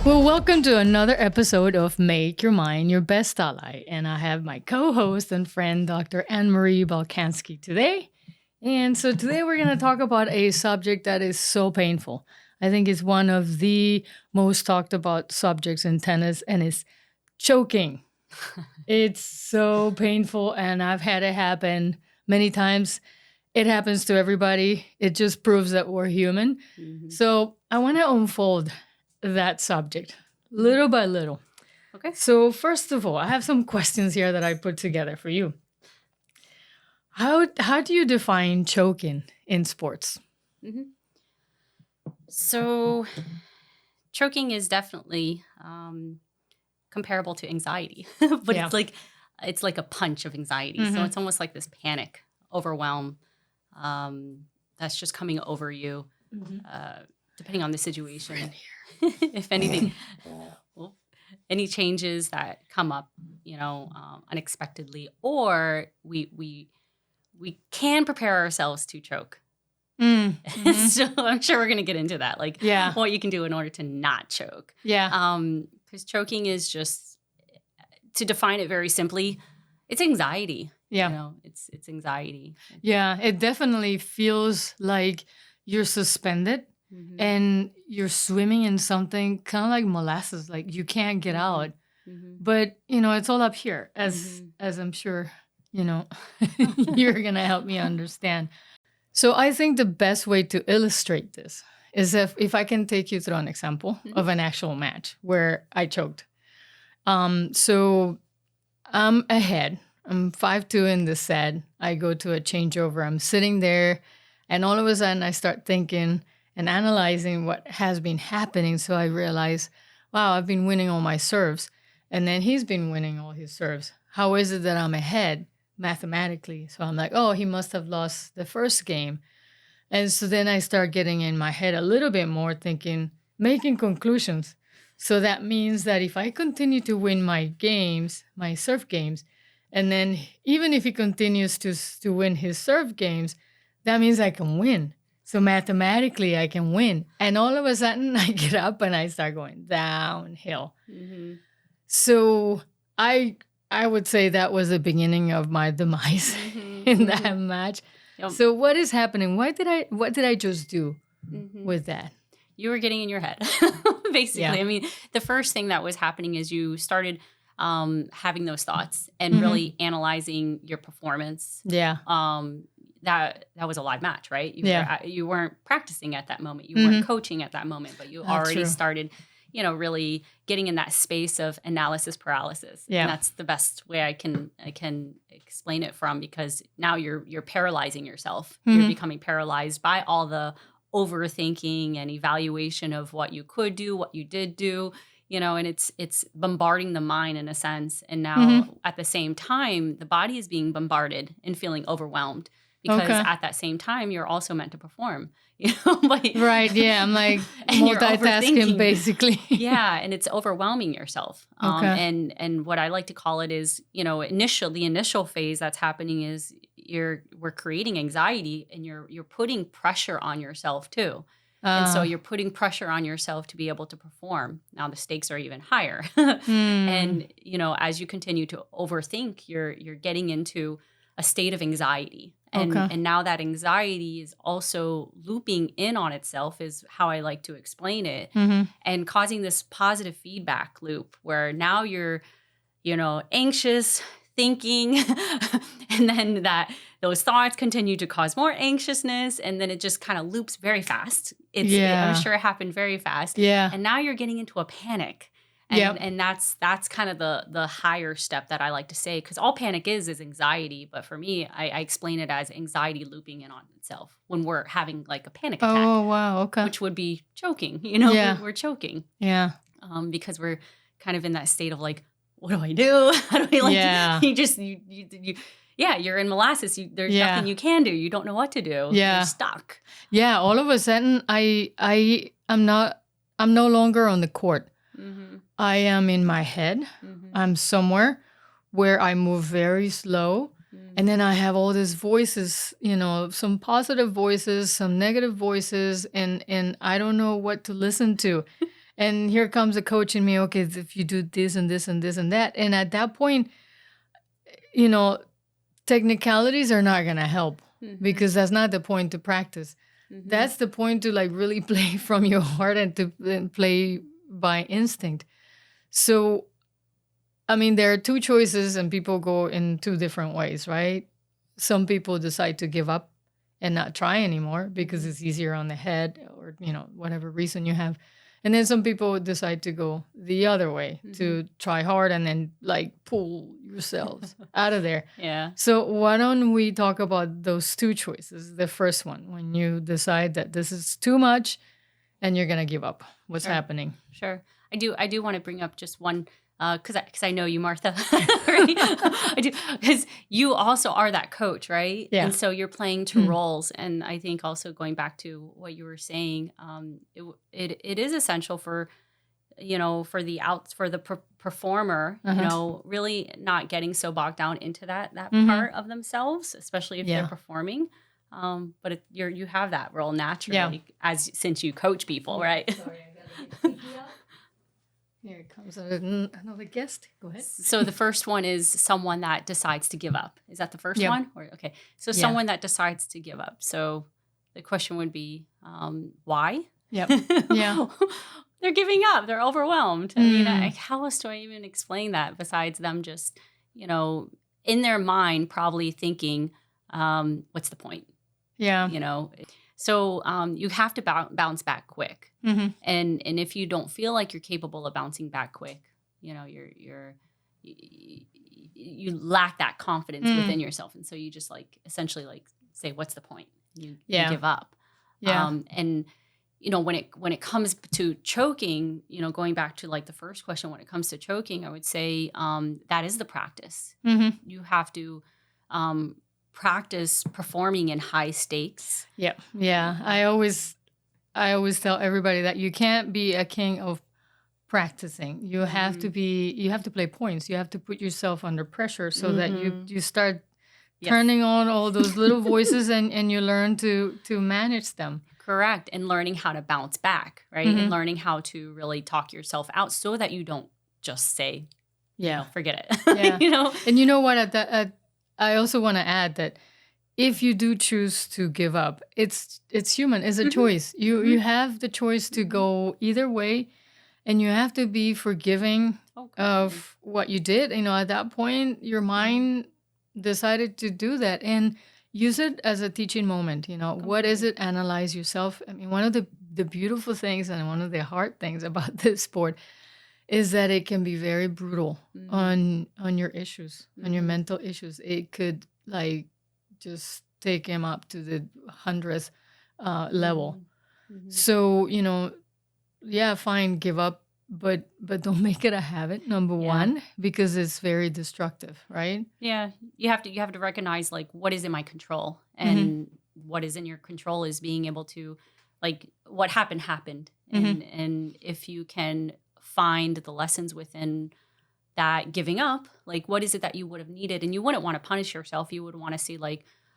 Well, welcome to another episode of Make Your Mind Your Best Ally. And I have my co host and friend, Dr. Anne Marie Balkansky, today. And so today we're going to talk about a subject that is so painful. I think it's one of the most talked about subjects in tennis, and it's choking. It's so painful, and I've had it happen many times. It happens to everybody. It just proves that we're human. So I want to unfold that subject little by little. Okay. So first of all, I have some questions here that I put together for you. How do you define choking in sports? So, choking is definitely comparable to anxiety, but Yeah. it's like a punch of anxiety. So it's almost like this panic, overwhelm that's just coming over you, depending on the situation. If anything, well, any changes that come up, unexpectedly, or we can prepare ourselves to choke. So I'm sure we're going to get into that, like what you can do in order to not choke. Yeah. Because choking is just, to define it very simply, it's anxiety. Yeah. It's anxiety. Yeah. It definitely feels like you're suspended and you're swimming in something kind of like molasses, like you can't get out. But, it's all up here, as I'm sure, you're going to help me understand. So I think the best way to illustrate this is if I can take you through an example of an actual match where I choked. So I'm ahead. I'm 5-2 in the set. I go to a changeover. I'm sitting there, and all of a sudden I start thinking and analyzing what has been happening. So I realize, wow, I've been winning all my serves, and then he's been winning all his serves. How is it that I'm ahead mathematically? So I'm like, oh, he must have lost the first game. And so then I start getting in my head a little bit more, thinking, making conclusions. So that means that if I continue to win my games, my serve games, and then even if he continues to win his serve games, that means I can win. So mathematically, I can win. And all of a sudden, I get up and I start going downhill. So I would say that was the beginning of my demise in that match. Yep. So what is happening? What did I just do with that? You were getting in your head, basically. Yeah. I mean, the first thing that was happening is you started having those thoughts and really analyzing your performance. Yeah. That was a live match, right? You weren't practicing at that moment. You weren't coaching at that moment, but you That's already true. started, really getting in that space of analysis paralysis. Yeah. And that's the best way I can explain it from, because now you're paralyzing yourself. You're becoming paralyzed by all the overthinking and evaluation of what you could do, what you did do. And it's bombarding the mind in a sense. And now at the same time, the body is being bombarded and feeling overwhelmed, because at that same time, you're also meant to perform. Right. Yeah. I'm like and you're multitasking overthinking. Basically. Yeah. And it's overwhelming yourself. Okay. And what I like to call it is, the initial phase that's happening is we're creating anxiety, and you're putting pressure on yourself too. And so you're putting pressure on yourself to be able to perform. Now the stakes are even higher. And, as you continue to overthink, you're getting into a state of anxiety. And now that anxiety is also looping in on itself, is how I like to explain it, and causing this positive feedback loop where now you're, anxious, thinking, and then those thoughts continue to cause more anxiousness, and then it just kind of loops very fast. I'm sure it happened very fast. Yeah. And now you're getting into a panic. And that's kind of the higher step that I like to say, because all panic is anxiety. But for me, I explain it as anxiety looping in on itself when we're having like a panic attack. Oh, wow. Okay. Which would be choking. Yeah. We're choking. Yeah. Because we're kind of in that state of like, what do I do? How do I Yeah. You're in molasses. There's nothing you can do. You don't know what to do. Yeah. You're stuck. Yeah. All of a sudden, I'm no longer on the court. I am in my head. I'm somewhere where I move very slow. And then I have all these voices, some positive voices, some negative voices, and I don't know what to listen to. And here comes the coach in me. Okay, if you do this and this and this and that, and at that point, you know, technicalities are not gonna help because that's not the point to practice. That's the point to like really play from your heart and to play by instinct. So, I mean, there are two choices, and people go in two different ways, right? Some people decide to give up and not try anymore because it's easier on the head, or whatever reason you have. And then some people decide to go the other way, to try hard and then like pull yourselves out of there. Yeah. So why don't we talk about those two choices? The first one, when you decide that this is too much and you're gonna give up. What's happening? Sure. I do want to bring up just one, because I know you, Martha. Right? I do, because you also are that coach, right? Yeah. And so you're playing two roles, and I think also going back to what you were saying, it is essential for for the performer, really not getting so bogged down into that part of themselves, especially if they're performing. But you have that role naturally, since you coach people, right? Sorry, I gotta get Kiki out. Here comes another guest. Go ahead. So the first one is someone that decides to give up. Is that the first one? Okay. So someone that decides to give up. So the question would be, why? Yep. Yeah. They're giving up. They're overwhelmed. I mean, how else do I even explain that besides them just, in their mind probably thinking, what's the point? Yeah. So you have to bounce back quick. And if you don't feel like you're capable of bouncing back quick, you lack that confidence within yourself. And so you just essentially say, what's the point? You give up. Yeah. And when it comes to choking, going back to the first question, when it comes to choking, I would say that is the practice. You have to practice performing in high stakes. Yeah. I always tell everybody that you can't be a king of practicing. You have to play points. You have to put yourself under pressure so that you start turning on all those little voices and you learn to manage them. Correct. And learning how to bounce back, right? And learning how to really talk yourself out so that you don't just say, forget it. Yeah. And you know what? I also want to add that if you do choose to give up, it's human. It's a choice. You have the choice to go either way, and you have to be forgiving of what you did. At that point, your mind decided to do that, and use it as a teaching moment. What is it? Analyze yourself. I mean, one of the beautiful things and one of the hard things about this sport is that it can be very brutal on your issues, on your mental issues. It could just take him up to the 100th level. So, fine, give up, but don't make it a habit, number one, because it's very destructive, right? Yeah. You have to recognize what is in my control, and what is in your control is being able to what happened. And if you can find the lessons within that giving up, what is it that you would have needed? And you wouldn't want to punish yourself. You would want to see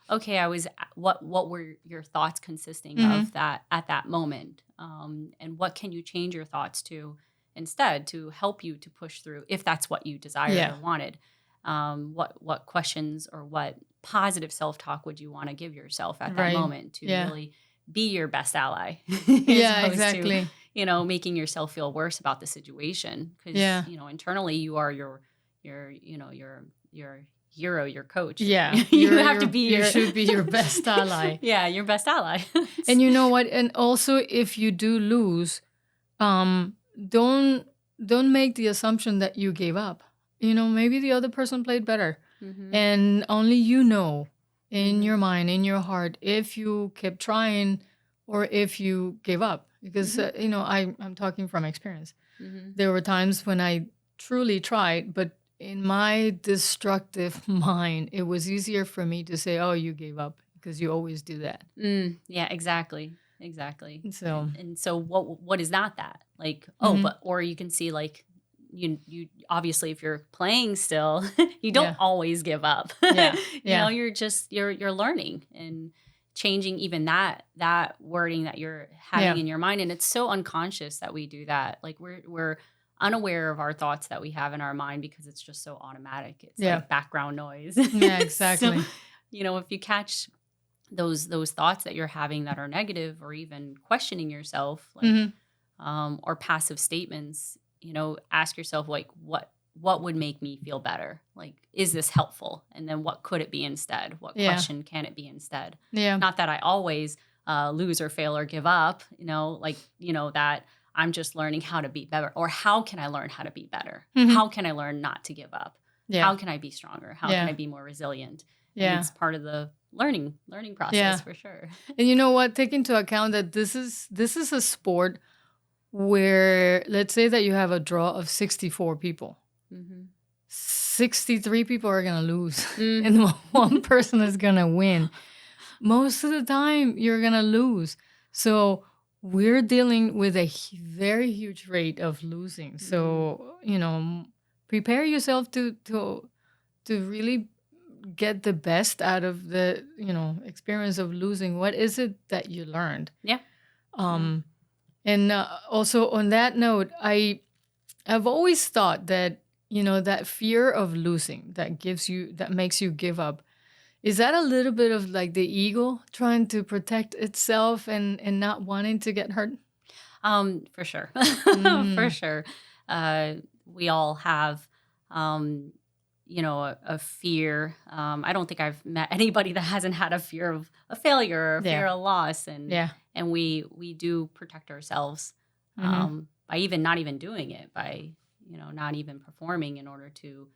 okay, what were your thoughts consisting of that at that moment? And what can you change your thoughts to instead to help you to push through if that's what you desired or wanted? What questions or what positive self-talk would you want to give yourself at that moment to really be your best ally? Exactly. To, making yourself feel worse about the situation, because internally you are your hero, your coach. Yeah, you should be your best ally. Yeah, your best ally. And you know what? And also, if you do lose, don't make the assumption that you gave up. Maybe the other person played better, and only in your mind, in your heart, if you kept trying or if you gave up. Because I'm talking from experience. There were times when I truly tried, but in my destructive mind, it was easier for me to say, "Oh, you gave up," because you always do that. Yeah, exactly. So what is not that? Or you can see you obviously, if you're playing still, you don't always give up. You're learning and changing even that wording that you're having in your mind. And it's so unconscious that we do that. Like we're unaware of our thoughts that we have in our mind because it's just so automatic. It's like background noise. Yeah, exactly. So, if you catch those thoughts that you're having that are negative, or even questioning yourself, like or passive statements, ask yourself, like, what would make me feel better? Like, is this helpful? And then what could it be instead? What question can it be instead? Yeah. Not that I always lose or fail or give up, that I'm just learning how to be better. Or how can I learn how to be better? How can I learn not to give up? How can I be stronger? How can I be more resilient? Yeah. And it's part of the learning process for sure. And you know what? Take into account that this is a sport where, let's say that you have a draw of 64 people. 63 people are going to lose and one person is going to win. Most of the time, you're going to lose. So we're dealing with a very huge rate of losing. So, prepare yourself to really get the best out of the, experience of losing. What is it that you learned? Yeah. And also on that note, I've always thought that, that fear of losing that makes you give up, is that a little bit of like the ego trying to protect itself and not wanting to get hurt? For sure. For sure. We all have, a fear. I don't think I've met anybody that hasn't had a fear of a failure or a fear of loss. And we do protect ourselves by even not even doing it, by, not even performing in order to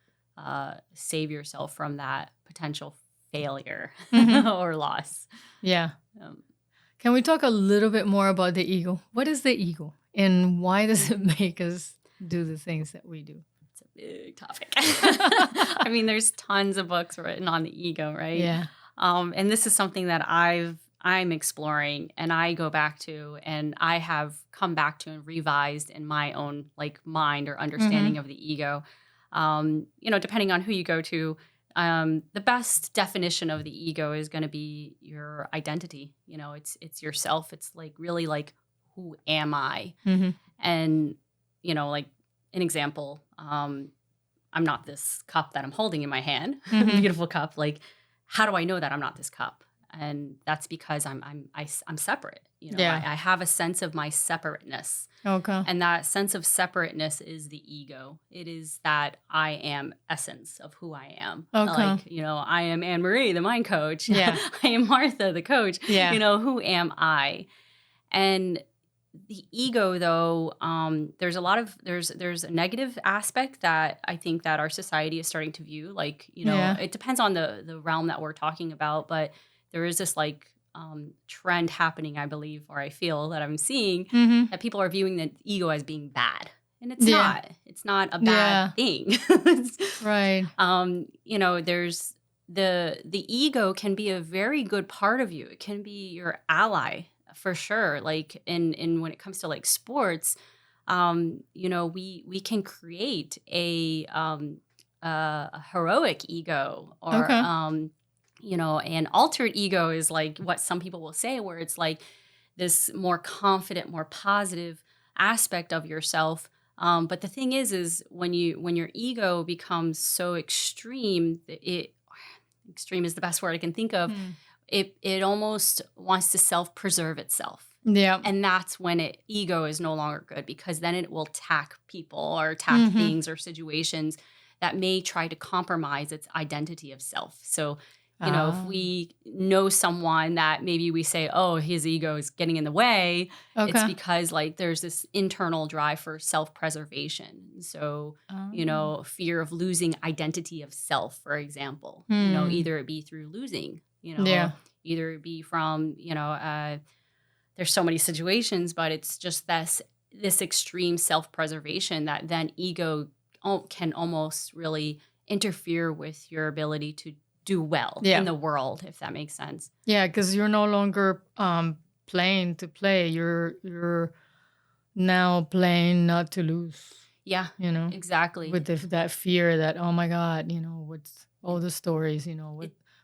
save yourself from that potential failure or loss. Yeah. Can we talk a little bit more about the ego? What is the ego and why does it make us do the things that we do? It's a big topic. I mean, there's tons of books written on the ego, right? Yeah. And this is something that I'm exploring, and I go back to, and I have come back to and revised in my own like mind or understanding of the ego. Depending on who you go to, the best definition of the ego is going to be your identity. It's yourself. It's like really like, who am I? And, like an example, I'm not this cup that I'm holding in my hand, beautiful cup. Like, how do I know that I'm not this cup? And that's because I'm separate. I have a sense of my separateness. Okay. And that sense of separateness is the ego. It is that I am essence of who I am. Okay. Like, I am Anne Marie, the mind coach. Yeah. I am Martha, the coach. Yeah. Who am I? And the ego, though, there's a negative aspect that I think that our society is starting to view. Like, it depends on the realm that we're talking about, but there is this like trend happening, I believe, or I feel that I'm seeing that people are viewing the ego as being bad. And it's not. It's not a bad thing. Right. There's the ego can be a very good part of you. It can be your ally for sure. Like in when it comes to like sports, we can create a heroic ego or an altered ego is like what some people will say, where it's like this more confident, more positive aspect of yourself. But the thing is when your ego becomes so extreme, extreme is the best word I can think of. It almost wants to self-preserve itself. Yeah. And that's when ego is no longer good, because then it will attack people or attack things or situations that may try to compromise its identity of self. So, if we know someone that maybe we say, oh, his ego is getting in the way, it's because like there's this internal drive for self-preservation. So, fear of losing identity of self, for example, either it be through losing, either it be from, there's so many situations, but it's just this extreme self-preservation that then ego can almost really interfere with your ability to do well in the world, if that makes sense. Yeah, because you're no longer playing to play. You're now playing not to lose. Yeah, exactly. With that fear that, oh my God, what's all the stories,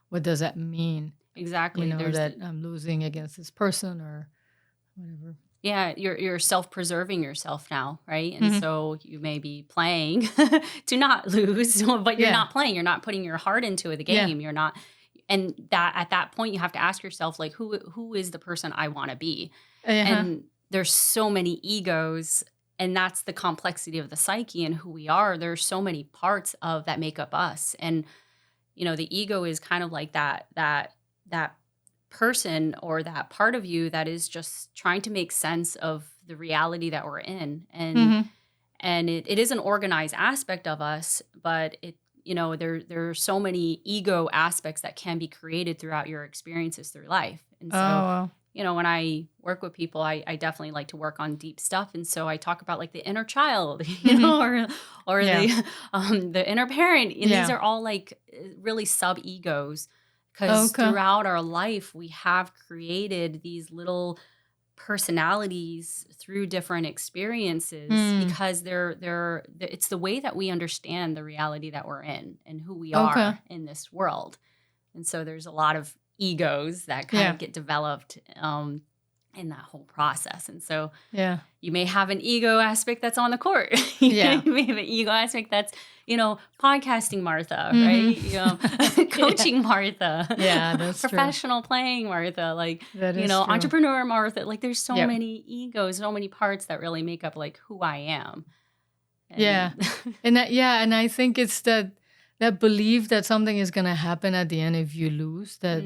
what does that mean? Exactly. that I'm losing against this person or whatever. Yeah, you're self-preserving yourself now, right? And Mhm. so you may be playing to not lose, but you're Yeah. not playing. You're not putting your heart into the Yeah. game. You're not, and that at that point you have to ask yourself, like, who is the person I want to be? Uh-huh. And there's so many egos, and that's the complexity of the psyche and who we are. There's so many parts of that make up us, and the ego is kind of like that person or that part of you that is just trying to make sense of the reality that we're in. And Mhm. it is an organized aspect of us, but there are so many ego aspects that can be created throughout your experiences through life. And Oh, so wow. when I work with people, I definitely like to work on deep stuff. And so I talk about like the inner child, or Yeah. the inner parent. And these Yeah. are all like really sub egos, because Okay. throughout our life, we have created these little personalities through different experiences, Mm. because it's the way that we understand the reality that we're in and who we Okay. are in this world. And so there's a lot of egos that kind Yeah. of get developed in that whole process. And so Yeah. you may have an ego aspect that's on the court. Yeah. You may have an ego aspect that's, podcasting Martha, Mhm. right? Coaching Martha. Yeah, that's true. Professional playing Martha, like, That is true. entrepreneur Martha. Like, there's so Yep. many egos, so many parts that really make up like who I am. Yeah. And I think it's that belief that something is gonna happen at the end if you lose. That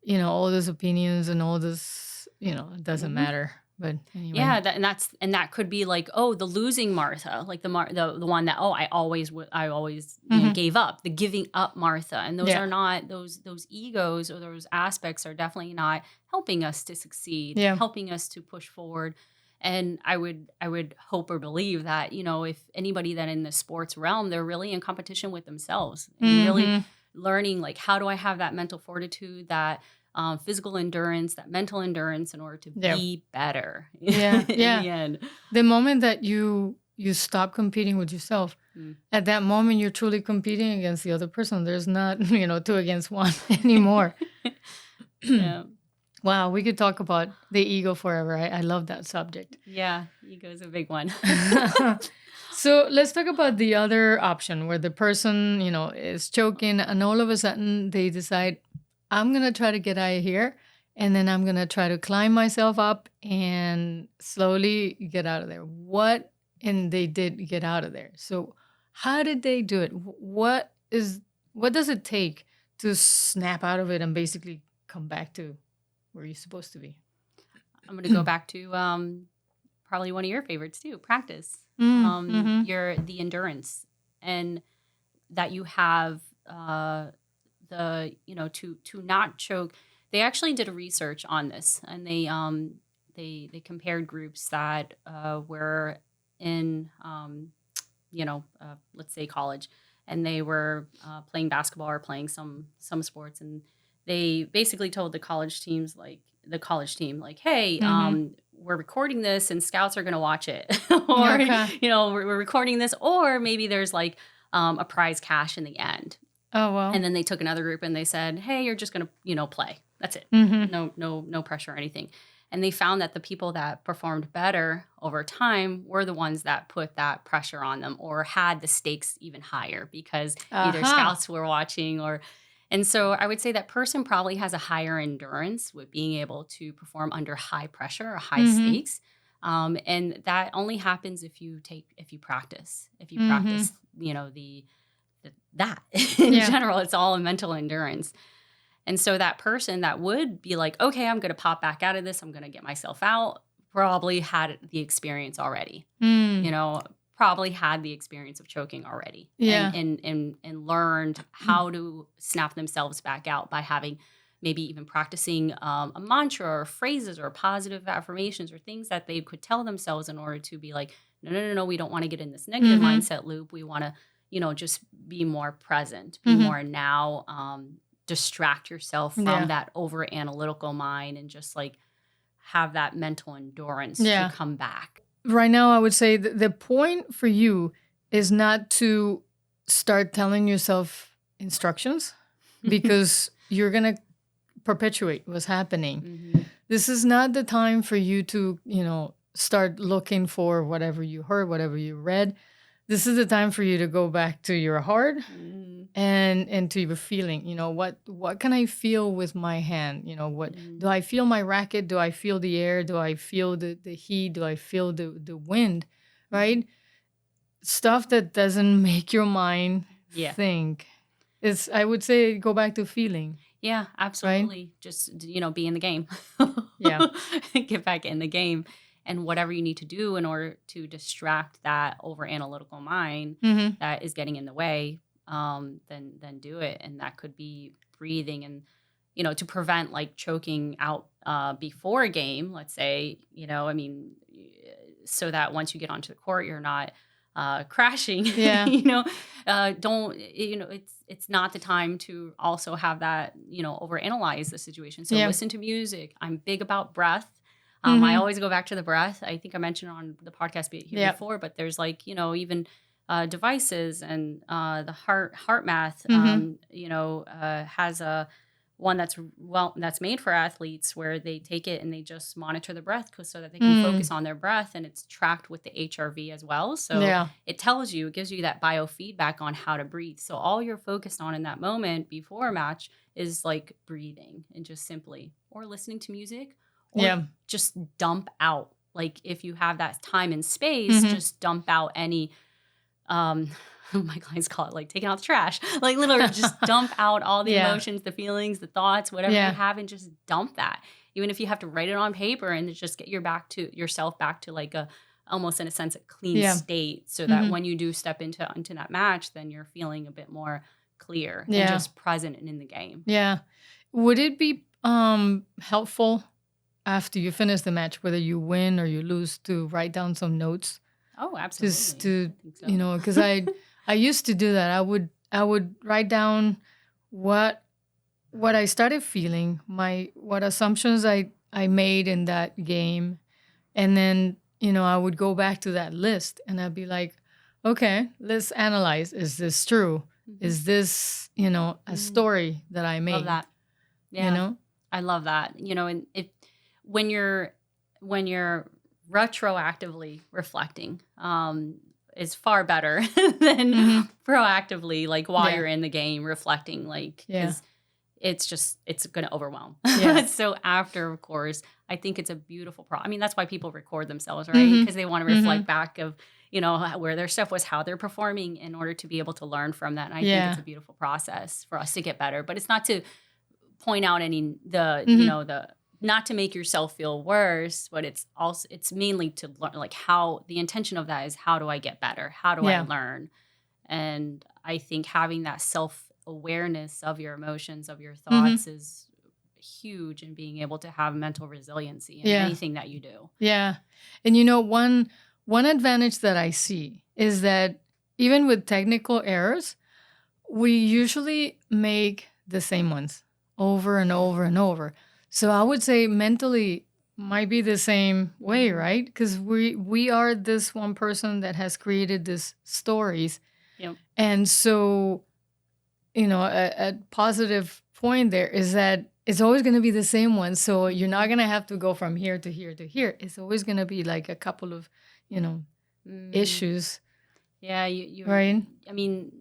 Mhm. all those opinions and all this, it doesn't Mhm. matter. But anyway. Yeah, that could be like, oh, the losing Martha, like the one that, oh, I always Mhm. gave up, the giving up Martha, and those Yeah. are not those egos, or those aspects are definitely not helping us to succeed, Yeah. helping us to push forward. And I would hope or believe that if anybody that in the sports realm, they're really in competition with themselves and really Mhm. learning, like, how do I have that mental fortitude, that physical endurance, that mental endurance, in order to Yeah. be better Yeah. in Yeah. the end. The moment that you stop competing with yourself, Mm. at that moment you're truly competing against the other person. There's not, two against one anymore. Yeah. Wow, we could talk about the ego forever. I love that subject. Yeah. Ego is a big one. So let's talk about the other option where the person, is choking and all of a sudden they decide, I'm going to try to get out of here. And then I'm going to try to climb myself up and slowly get out of there. And they did get out of there. So how did they do it? What does it take to snap out of it and basically come back to where you're supposed to be? I'm going to go back to probably one of your favorites too, practice. Mm-hmm. The endurance, and that you have to not choke. They actually did a research on this, and they compared groups that were in let's say college, and they were playing basketball or playing some sports, and they basically told the college team, like, hey, Mm-hmm. we're recording this and scouts are going to watch it, or Okay. we're recording this, or maybe there's like a prize cash in the end. Oh, well. And then they took another group and they said, hey, you're just going to play. That's it. Mm-hmm. No pressure or anything. And they found that the people that performed better over time were the ones that put that pressure on them, or had the stakes even higher, because either Uh-huh. scouts were watching, and so I would say that person probably has a higher endurance with being able to perform under high pressure or high Mhm. stakes. And that only happens if you practice, Mhm. that in Yeah. general. It's all a mental endurance. And so that person that would be like, okay, I'm going to pop back out of this, I'm going to get myself out, probably had the experience already. Mm. Probably had the experience of choking already. Yeah. And learned how to snap themselves back out by having, maybe even practicing a mantra or phrases or positive affirmations or things that they could tell themselves, in order to be like, no, we don't want to get in this negative Mhm. mindset loop. We want to, just be more present, be Mhm. more now, distract yourself from Yeah. that over analytical mind, and just like have that mental endurance Yeah. to come back. Right now, I would say the point for you is not to start telling yourself instructions, because you're going to perpetuate what's happening. Mm-hmm. This is not the time for you to, start looking for whatever you heard, whatever you read. This is the time for you to go back to your heart and to your feeling. What can I feel with my hand? What do I feel my racket? Do I feel the air? Do I feel the heat? Do I feel the wind? Right? Stuff that doesn't make your mind think. I would say go back to feeling. Yeah, absolutely. Right? Just, be in the game. Yeah. Get back in the game. And whatever you need to do in order to distract that over analytical mind that is getting in the way, then do it. And that could be breathing and, to prevent like choking out before a game, let's say, so that once you get onto the court, you're not crashing. Yeah. It's not the time to also have that, overanalyze the situation. So listen to music. I'm big about breath. I always go back to the breath. I think I mentioned on the podcast here before, but there's like, even devices and the heart math, has a one that's made for athletes where they take it and they just monitor the breath so that they can focus on their breath, and it's tracked with the HRV as well. So it gives you that biofeedback on how to breathe. So all you're focused on in that moment before a match is like breathing and just simply, or listening to music, or just dump out. Like if you have that time and space, just dump out any, my clients call it like taking out the trash. Like literally just dump out all the emotions, the feelings, the thoughts, whatever you have, and just dump that. Even if you have to write it on paper and just get yourself back to like almost in a sense, a clean state, so that when you do step into that match, then you're feeling a bit more clear and just present and in the game. Yeah. Would it be helpful after you finish the match, whether you win or you lose, to write down some notes? Oh, absolutely. Just to, because I used to do that. I would write down what I started feeling, what assumptions I made in that game. And then, I would go back to that list and I'd be like, okay, let's analyze. Is this true? Is this, a story that I made? Love that. Yeah. I love that. And when you're retroactively reflecting, is far better than proactively, like while you're in the game reflecting, like, because it's going to overwhelm. So after, of course, I think it's a beautiful that's why people record themselves, right? Because they want to reflect back of, where their stuff was, how they're performing, in order to be able to learn from that. And I think it's a beautiful process for us to get better, but it's not to point out not to make yourself feel worse, but it's mainly to learn, like, how the intention of that is, how do I get better? How do I learn? And I think having that self-awareness of your emotions, of your thoughts is huge in being able to have mental resiliency in anything that you do. Yeah. And one advantage that I see is that even with technical errors, we usually make the same ones over and over and over. So I would say mentally might be the same way, right? Because we are this one person that has created these stories. Yep. And so, a positive point there is that it's always going to be the same one. So you're not going to have to go from here to here to here. It's always going to be like a couple of, issues. Yeah, you right? I mean,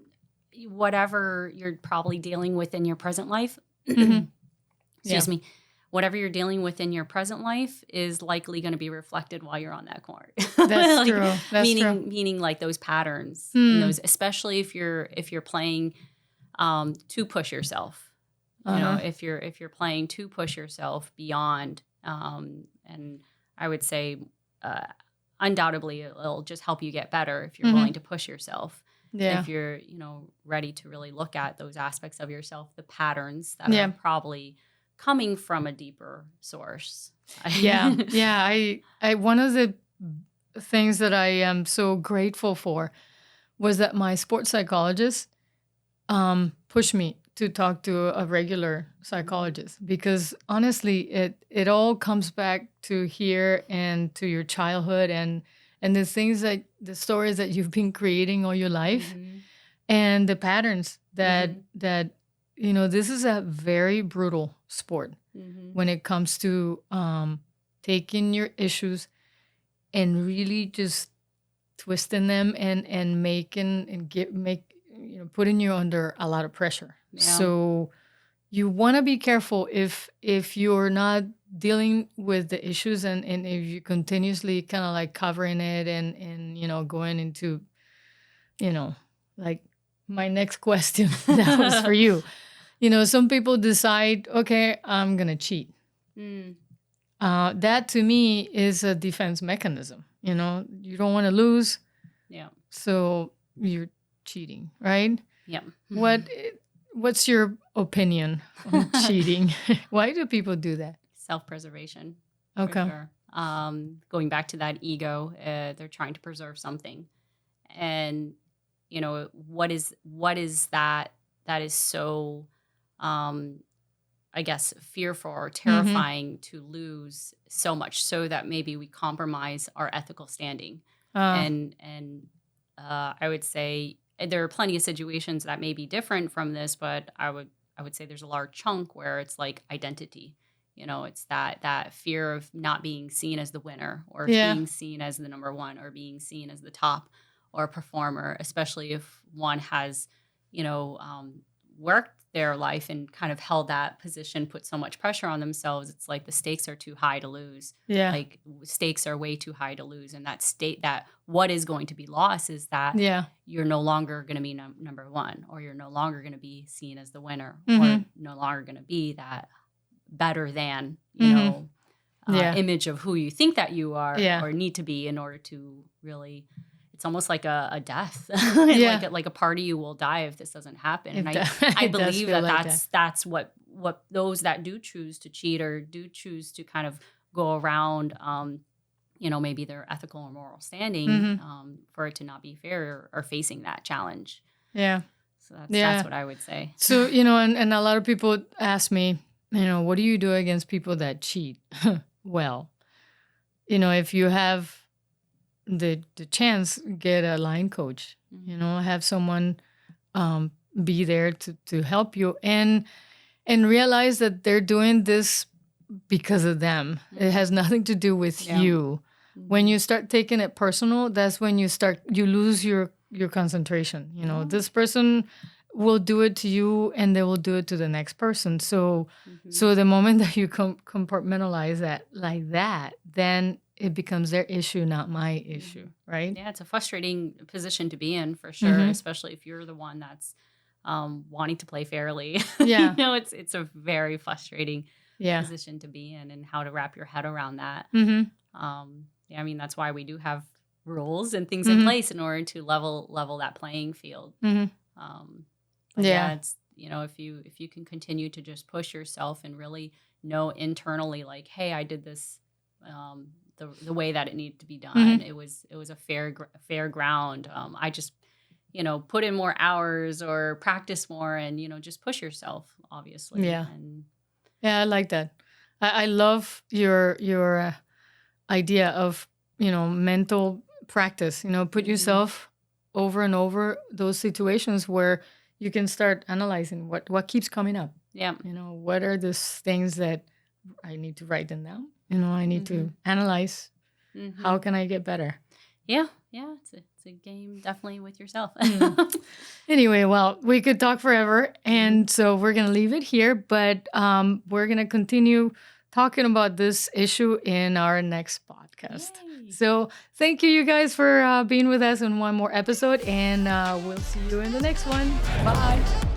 whatever you're probably dealing with in your present life, excuse me, whatever you're dealing with in your present life is likely going to be reflected while you're on that court. That's true. That's meaning like those patterns, and those, especially if you're playing to push yourself. If you're playing to push yourself beyond, and I would say undoubtedly it'll just help you get better if you're willing to push yourself. Yeah. If you're ready to really look at those aspects of yourself, the patterns that are probably coming from a deeper source. I one of the things that I am so grateful for was that my sports psychologist pushed me to talk to a regular psychologist, because honestly it all comes back to here and to your childhood and the stories that you've been creating all your life, and the patterns that this is a very brutal sport when it comes to taking your issues and really just twisting them and making and putting you under a lot of pressure. Yeah. So you want to be careful if you're not dealing with the issues, and if you continuously kind of like covering it and going into like my next question that was for you. Some people decide, okay, I'm gonna cheat. That to me is a defense mechanism. You don't want to lose, Yeah. so you're cheating, right? Yeah. What's your opinion on cheating? Why do people do that? Self-preservation. Okay. For sure. Going back to that ego, they're trying to preserve something. And what is that is so I guess fearful or terrifying to lose so much, so that maybe we compromise our ethical standing. And I would say there are plenty of situations that may be different from this, but I would say there's a large chunk where it's like identity. It's that fear of not being seen as the winner, or being seen as the number one, or being seen as the top or performer, especially if one has, worked their life and kind of held that position, put so much pressure on themselves. It's like the stakes are too high to lose. Yeah. Like stakes are way too high to lose. And that what is going to be lost is that you're no longer going to be number one, or you're no longer going to be seen as the winner, or no longer going to be that better than, image of who you think that you are or need to be in order to really. It's almost like a death. Like a party you will die if this doesn't happen. And I believe that's what those that do choose to cheat or do choose to kind of go around, maybe their ethical or moral standing, for it to not be fair, or facing that challenge. Yeah. So that's what I would say. So, and a lot of people ask me, what do you do against people that cheat? Well, if you have the chance, get a line coach, have someone be there to help you, and realize that they're doing this because of them. It has nothing to do with you. When you start taking it personal, that's when you lose your concentration. This person will do it to you, and they will do it to the next person. So the moment that you compartmentalize that like that, then it becomes their issue, not my issue, right? Yeah, it's a frustrating position to be in, for sure, especially if you're the one that's wanting to play fairly. Yeah. It's a very frustrating position to be in, and how to wrap your head around that. I mean, that's why we do have rules and things in place in order to level that playing field. It's if you can continue to just push yourself and really know internally, like, hey, I did this the way that it needed to be done. It was a fair ground. I just put in more hours or practice more, and just push yourself, obviously. Yeah. I like that. I love your idea of mental practice. Put yourself over and over those situations where you can start analyzing what keeps coming up. Yeah. What are those things that I need to write them down? I need to analyze. How can I get better? Yeah. It's a game, definitely, with yourself. Anyway, well, we could talk forever, and so we're gonna leave it here. But we're gonna continue talking about this issue in our next podcast. Yay. So thank you guys for being with us in one more episode, and we'll see you in the next one. Bye.